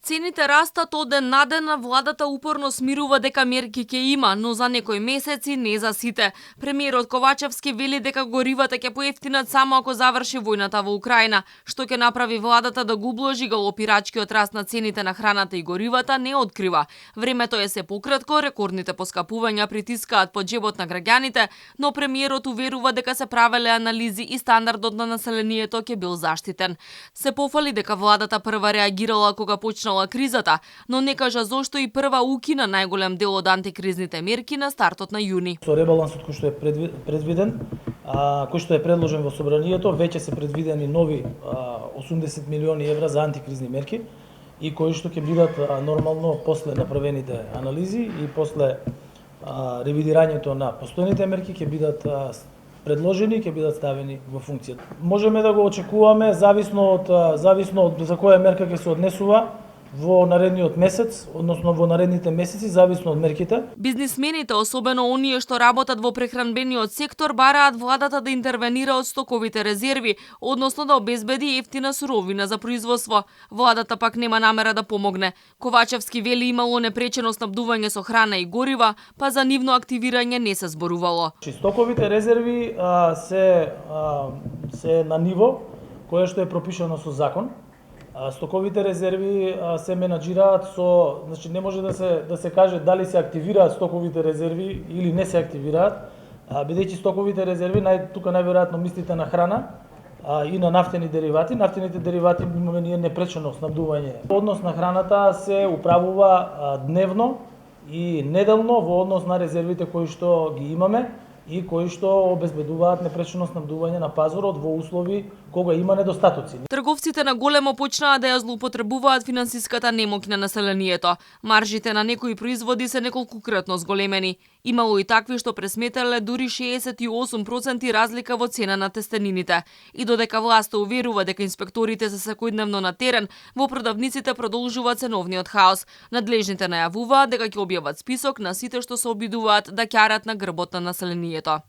Цените растат од ден на ден, а владата упорно смирува дека мерки ќе има, но за некои месеци не за сите. Премиерот Ковачевски вели дека горивата ќе поевтинат само ако заврши војната во Украина. Што ќе направи владата да го ублажи галопирачкиот раст на цените на храната и горивата не открива. Времето е се пократко, рекордните поскапувања притискаат по џебот на граѓаните, но премиерот уверува дека се правеле анализи и стандардот на населението ќе бил заштитен. Се пофали дека владата прва реагирала кога почнала кризата, но не кажа зошто и прва укина најголем дел од антикризните мерки на стартот на јуни. Со ребалансот кој што е предвиден, кој што е предложен во собранието, веќе се предвидени нови 80 милиони евра за антикризни мерки и кои што ќе бидат нормално после направените анализи и после ревидирањето на постојните мерки ќе бидат предложени и ќе бидат ставени во функција. Можеме да го очекуваме зависно од за која мерка ќе се однесува во наредниот месец, односно во наредните месеци, зависно од мерките. Бизнисмените, особено оние што работат во прехранбениот сектор, бараат владата да интервенира од стоковите резерви, односно да обезбеди ефтина суровина за производство. Владата пак нема намера да помогне. Ковачевски вели имало непречено снабдување со храна и горива, па за нивно активирање не се зборувало. Стоковите резерви се на ниво кое што е пропишано со закон. Стоковите резерви се менаџираат значи не може да се каже дали се активираат стоковите резерви или не се активираат, бидејќи стоковите резерви тука најверојатно мислите на храна и на нафтени деривати. Нафтените деривати имаме ние непречено снабдување. Однос на храната се управува дневно и неделно во однос на резервите кои што ги имаме и кои што обезбедуваат непречено снабдување на пазарот во услови кога има недостатоци. Трговците на големо почнаа да ја злоупотребуваат финансиската немоќ на населението. Маржите на некои производи се неколкукратно зголемени. Имало и такви што пресметале дури 68% разлика во цена на тестенините. И додека власта уверува дека инспекторите се секојдневно на терен, во продавниците продолжува ценовниот хаос. Надлежните најавуваат дека ќе објават список на сите што се обидуваат да ќарат на грбот на населението.